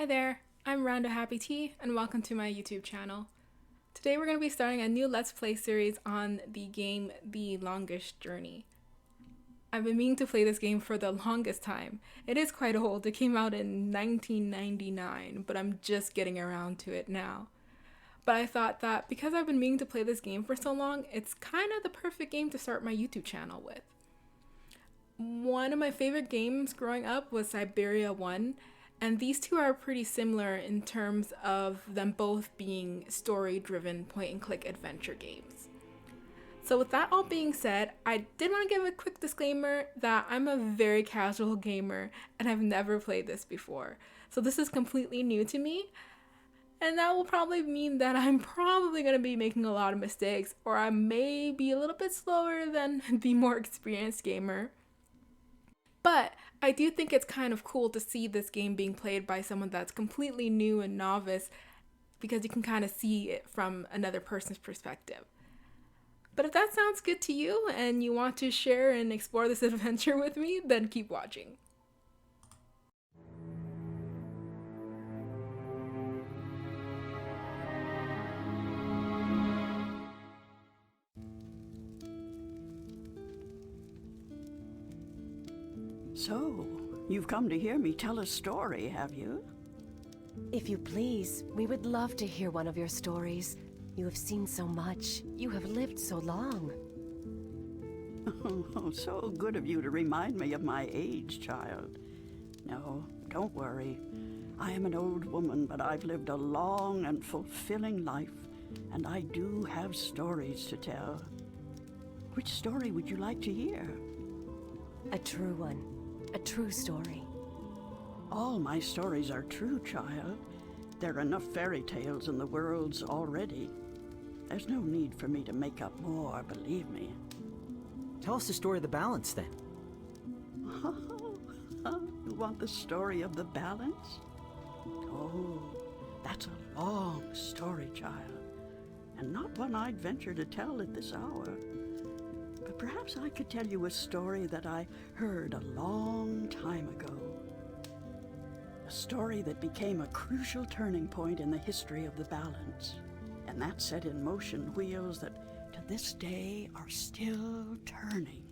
Hi there, I'm randohappitee and welcome to my YouTube channel. Today we're going to be starting a new Let's Play series on the game The Longest Journey. I've been meaning to play this game for the longest time. It is quite old, it came out in 1999, but I'm just getting around to it now. But I thought that because I've been meaning to play this game for so long, it's kind of the perfect game to start my YouTube channel with. One of my favorite games growing up was Siberia 1, and these two are pretty similar in terms of them both being story-driven point-and-click adventure games. So with that all being said, I did want to give a quick disclaimer that I'm a very casual gamer and I've never played this before. So this is completely new to me, and that will probably mean that I'm probably going to be making a lot of mistakes, or I may be a little bit slower than the more experienced gamer. But I do think it's kind of cool to see this game being played by someone that's completely new and novice, because you can kind of see it from another person's perspective. But if that sounds good to you and you want to share and explore this adventure with me, then keep watching. So, you've come to hear me tell a story, have you? If you please, we would love to hear one of your stories. You have seen so much. You have lived so long. Oh, so good of you to remind me of my age, child. No, don't worry. I am an old woman, but I've lived a long and fulfilling life, and I do have stories to tell. Which story would you like to hear? A true one. A true story. All my stories are true, child. There are enough fairy tales in the worlds already. There's no need for me to make up more, believe me. Tell us the story of the balance, then. You want the story of the balance? Oh, that's a long story, child, and not one I'd venture to tell at this hour. But perhaps I could tell you a story that I heard a long time ago. A story that became a crucial turning point in the history of the balance, and that set in motion wheels that to this day are still turning.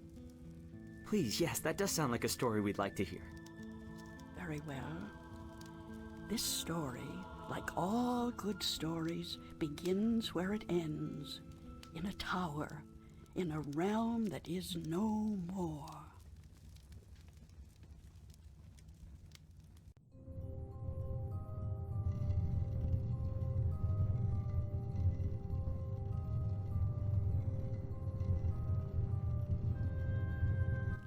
Please, yes, that does sound like a story we'd like to hear. Very well. This story, like all good stories, begins where it ends, in a tower, in a realm that is no more.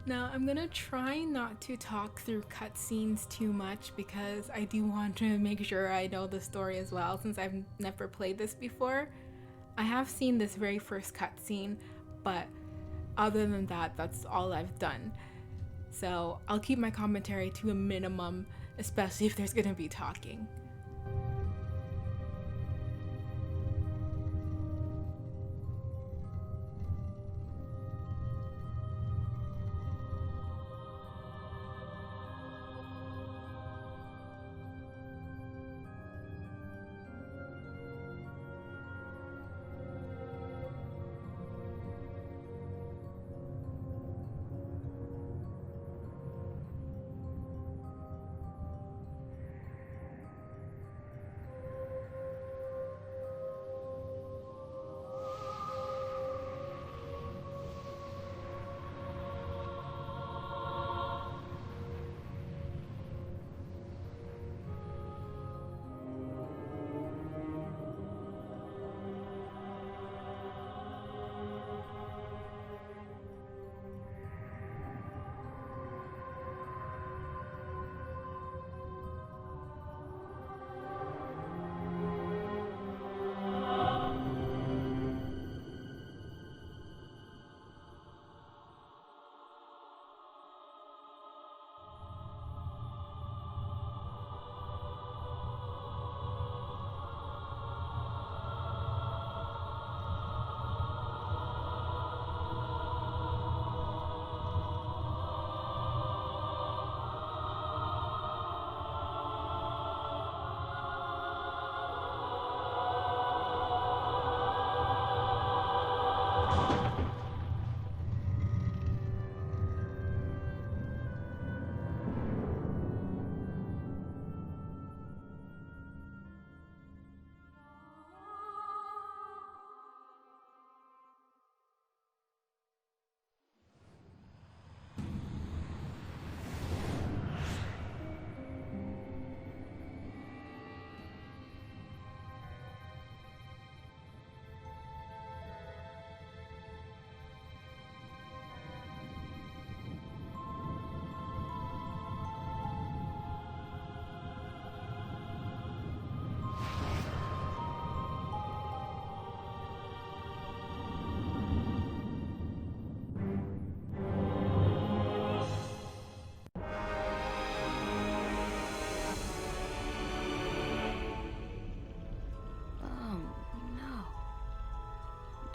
Now, I'm gonna try not to talk through cutscenes too much because I do want to make sure I know the story as well, since I've never played this before. I have seen this very first cutscene, but other than that, that's all I've done. So I'll keep my commentary to a minimum, especially if there's gonna be talking.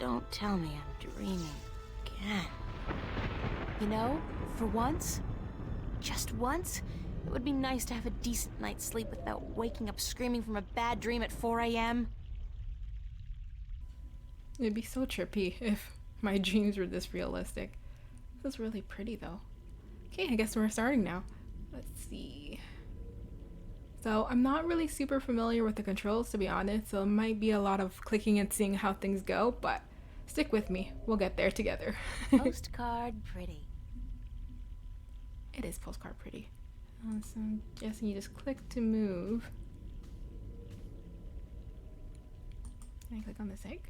don't tell me I'm dreaming again. You know, for once, just once, it would be nice to have a decent night's sleep without waking up screaming from a bad dream at 4 a.m. It'd be so trippy if my dreams were this realistic. This is really pretty though. Okay, I guess we're starting now. Let's see. So I'm not really super familiar with the controls, to be honest, so it might be a lot of clicking and seeing how things go, but stick with me. We'll get there together. Postcard pretty. It is postcard pretty. So I'm guessing you just click to move. Can I click on this egg?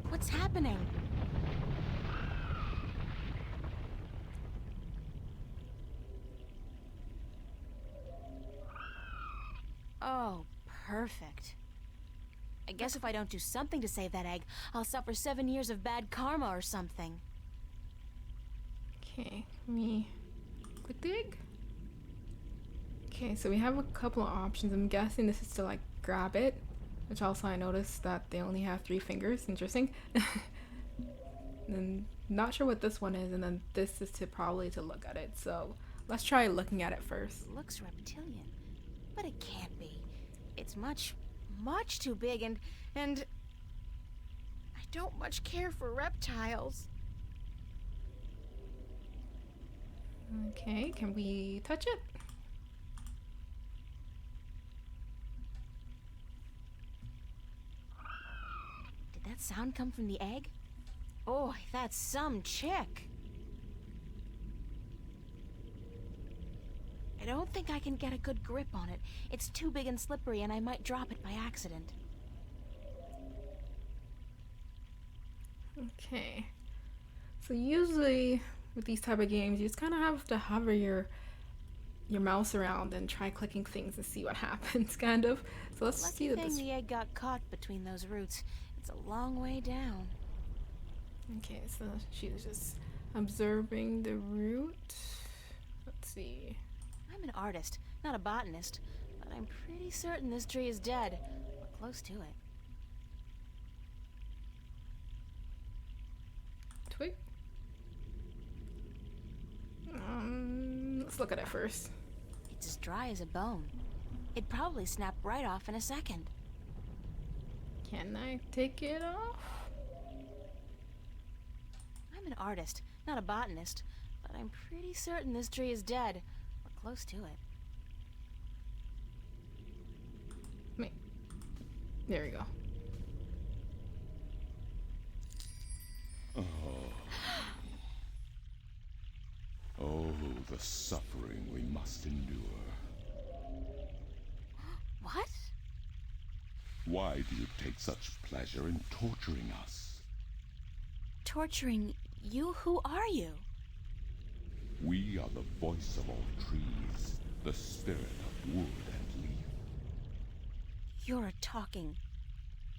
What's happening? Oh, perfect. I guess if I don't do something to save that egg, I'll suffer 7 years of bad karma or something. Okay, let me click the egg. Okay, so we have a couple of options. I'm guessing this is to like grab it, which also I noticed that they only have 3 fingers. Interesting. And not sure what this one is, and then this is to probably to look at it. So let's try looking at it first. Looks reptilian, but it can't be. It's much too big, and I don't much care for reptiles. Okay, can we touch it? Did that sound come from the egg? Oh, that's some chick. I don't think I can get a good grip on it. It's too big and slippery, and I might drop it by accident. Okay. So usually with these type of games, you just kind of have to hover your mouse around and try clicking things and see what happens, kind of. So let's see Lucky that thing this... the egg got caught between those roots. It's a long way down. Okay, so she's just observing the root. Let's see. I'm an artist, not a botanist, but I'm pretty certain this tree is dead, or close to it. Twig? Let's look at it first. It's as dry as a bone. It'd probably snap right off in a second. Can I take it off? I'm an artist, not a botanist, but I'm pretty certain this tree is dead, or close to it. Wait. There we go. Oh, the suffering we must endure. What? Why do you take such pleasure in torturing us? Torturing you? Who are you? We are the voice of all trees, the spirit of wood and leaf. You're a talking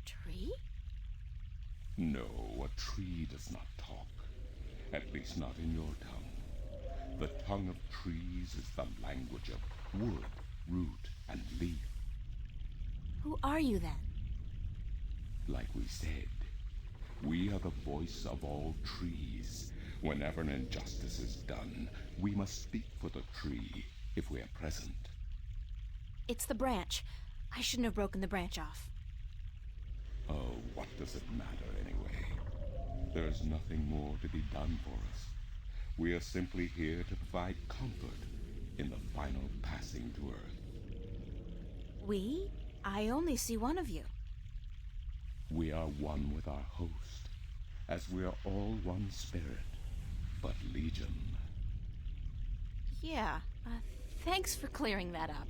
tree? No, a tree does not talk. At least not in your tongue. The tongue of trees is the language of wood, root, and leaf. Who are you then? Like we said, we are the voice of all trees. Whenever an injustice is done, we must speak for the tree if we are present. It's the branch. I shouldn't have broken the branch off. Oh, what does it matter anyway? There is nothing more to be done for us. We are simply here to provide comfort in the final passing to Earth. We? I only see one of you. We are one with our host, as we are all one spirit, but legion. Yeah, thanks for clearing that up.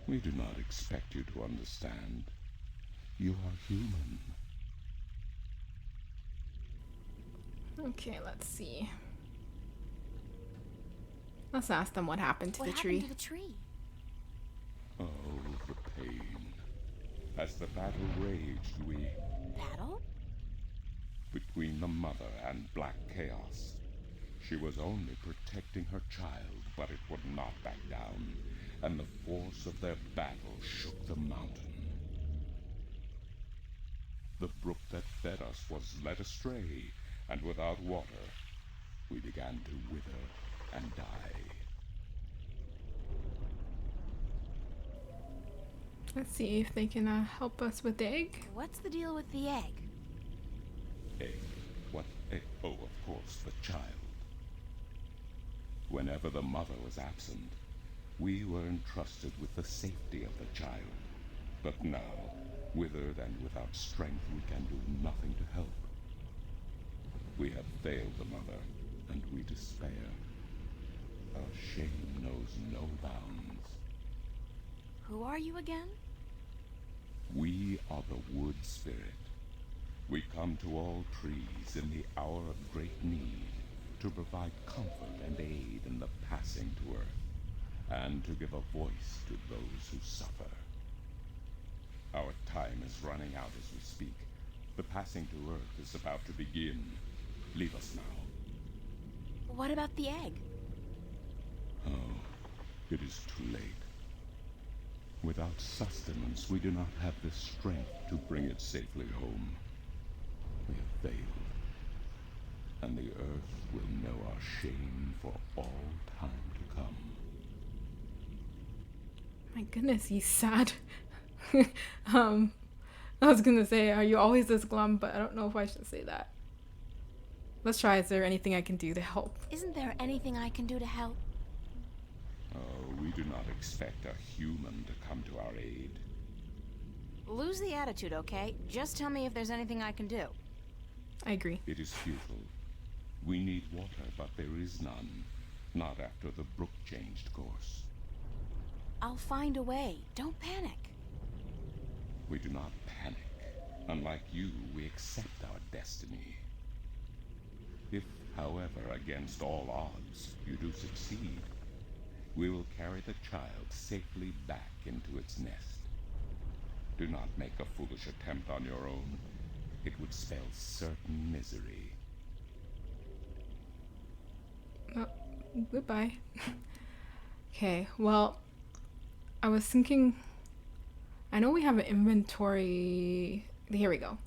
We do not expect you to understand. You are human. Okay, let's see. Let's ask them what happened to What the happened tree. to the tree? Oh, the pain. As the battle raged, we... Battle? Between the mother and Black Chaos. She was only protecting her child, but it would not back down, and the force of their battle shook the mountain. the brook that fed us was led astray, and without water, we began to wither and die. Let's see if they can help us with the egg. What's the deal with the egg? Egg? What egg? Oh, of course, the child. Whenever the mother was absent, we were entrusted with the safety of the child. But now, withered and without strength, we can do nothing to help. We have failed the mother, and we despair. Our shame knows no bounds. Who are you again? We are the wood spirit. We come to all trees in the hour of great need to provide comfort and aid in the passing to earth, and to give a voice to those who suffer. Our time is running out as we speak. The passing to earth is about to begin. Leave us now. What about the egg? Oh, it is too late. Without sustenance, we do not have the strength to bring it safely home. We have failed, and the earth will know our shame for all time to come. My goodness, he's sad. I was gonna say, are you always this glum? But I don't know if I should say that. Let's try. Is there anything I can do to help? Isn't there anything I can do to help? Oh, we do not expect a human to come to our aid. Lose the attitude, okay? Just tell me if there's anything I can do. I agree. It is futile. We need water, but there is none. Not after the brook changed course. I'll find a way. Don't panic. We do not panic. Unlike you, we accept our destiny. If, however, against all odds, you do succeed, we will carry the child safely back into its nest. Do not make a foolish attempt on your own. It would spell certain misery. Oh, goodbye. Okay, well, I was thinking, I know we have an inventory. Here we go.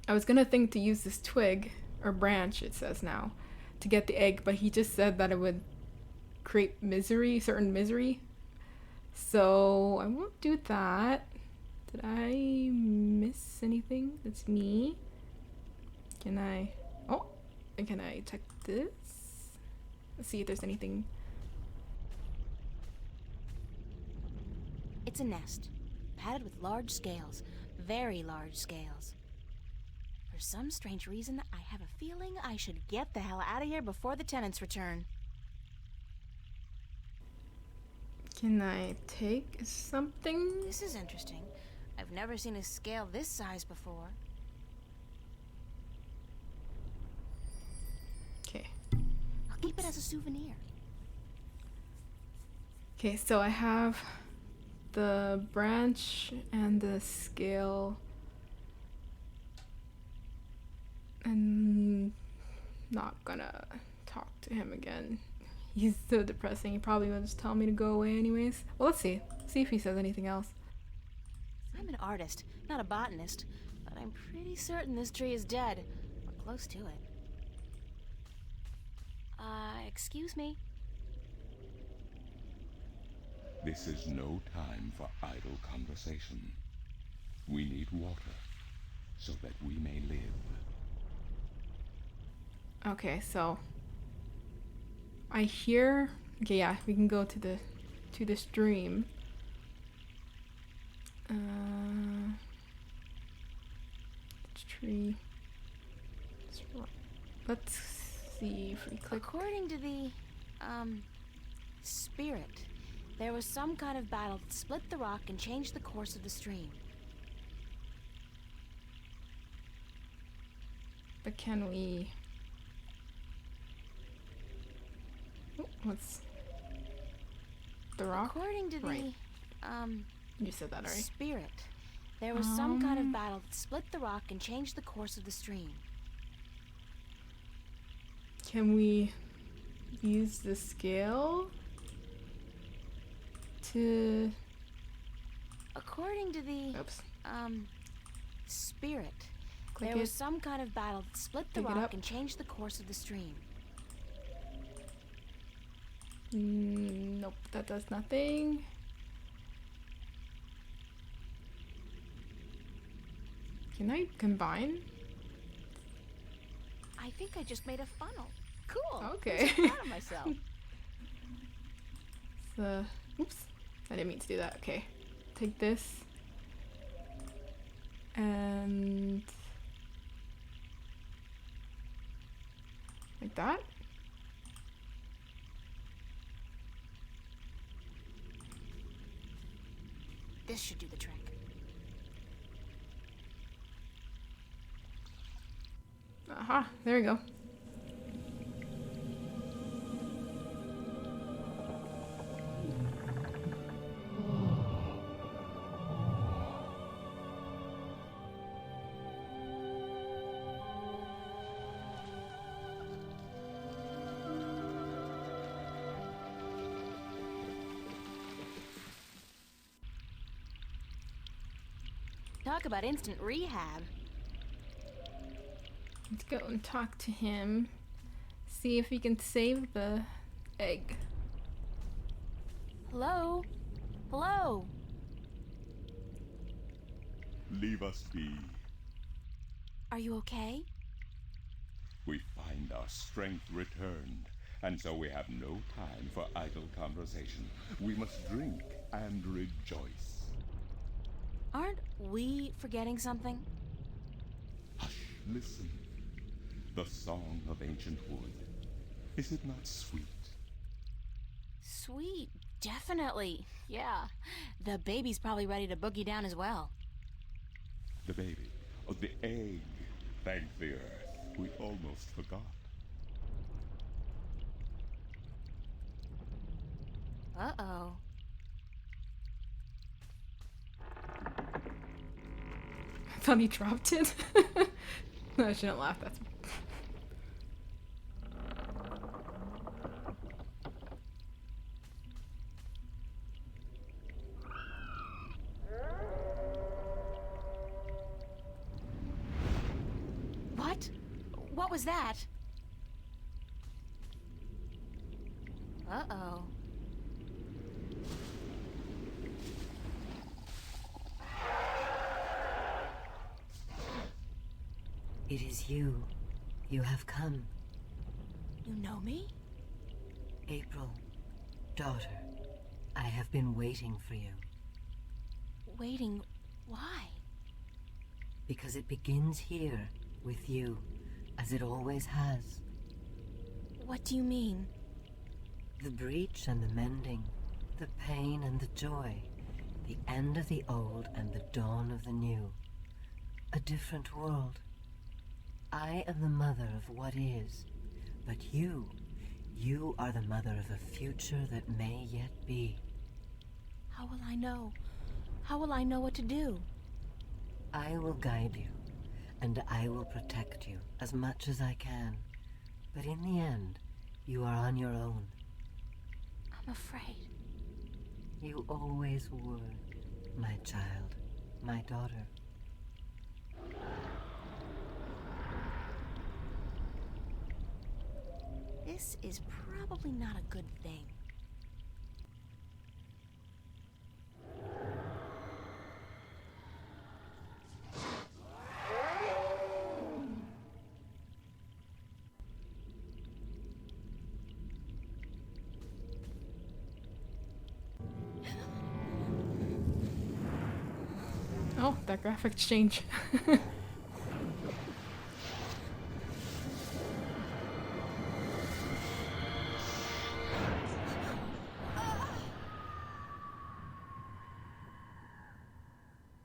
I was gonna think to use this twig, or branch it says now, to get the egg, but he just said that it would create misery, certain misery. So I won't do that. Did I miss anything? That's me. Can I check this? Let's see if there's anything. It's a nest, padded with large scales, very large scales. For some strange reason, I have a feeling I should get the hell out of here before the tenants return. Can I take something? This is interesting. I've never seen a scale this size before. Okay. I'll keep it as a souvenir. Okay, so I have the branch and the scale. I'm not gonna talk to him again. He's so depressing. He probably will just tell me to go away anyways. Well, let's see. See if he says anything else. I'm an artist, not a botanist, but I'm pretty certain this tree is dead, or close to it. Excuse me? This is no time for idle conversation. We need water, so that we may live. Okay, so I hear. Okay, yeah, we can go to the stream. Tree. Let's see if we click. According to the, spirit, there was some kind of battle that split the rock and changed the course of the stream. But can we? Oh, what's the rock? According to the, Right. You said that, right? spirit, there was some kind of battle that split the rock and changed the course of the stream. Can we use the scale to? According to the, Oops. Spirit. Click There was it. some kind of battle that split the Pick it rock up. and changed the course of the stream. Nope, that does nothing. Can I combine? I think I just made a funnel. Cool. Okay. I'm so proud of myself. So, oops, I didn't mean to do that. Okay, take this and like that. This should do the trick. Aha, there we go. Talk about instant rehab. Let's go and talk to him. See if we can save the egg. Hello? Hello? Leave us be. Are you okay? We find our strength returned, and so we have no time for idle conversation. We must drink and rejoice. Aren't we forgetting something? Hush, listen. The song of ancient wood. Is it not sweet? Sweet, definitely. Yeah. The baby's probably ready to boogie down as well. The baby. Oh, the egg. Thank the earth. We almost forgot. Uh-oh. I thought he dropped it. No, I shouldn't laugh. That's What? What was that? Uh-oh. It is you. You have come. You know me? April, daughter, I have been waiting for you. Waiting. Why? Because it begins here, with you, as it always has. What do you mean? The breach and the mending, the pain and the joy, the end of the old and the dawn of the new. A different world. I am the mother of what is, but you are the mother of a future that may yet be. How will I know? How will I know what to do? I will guide you, and I will protect you as much as I can. But in the end, you are on your own. I'm afraid. You always were, my child, my daughter. This is probably not a good thing. oh, that graphics change.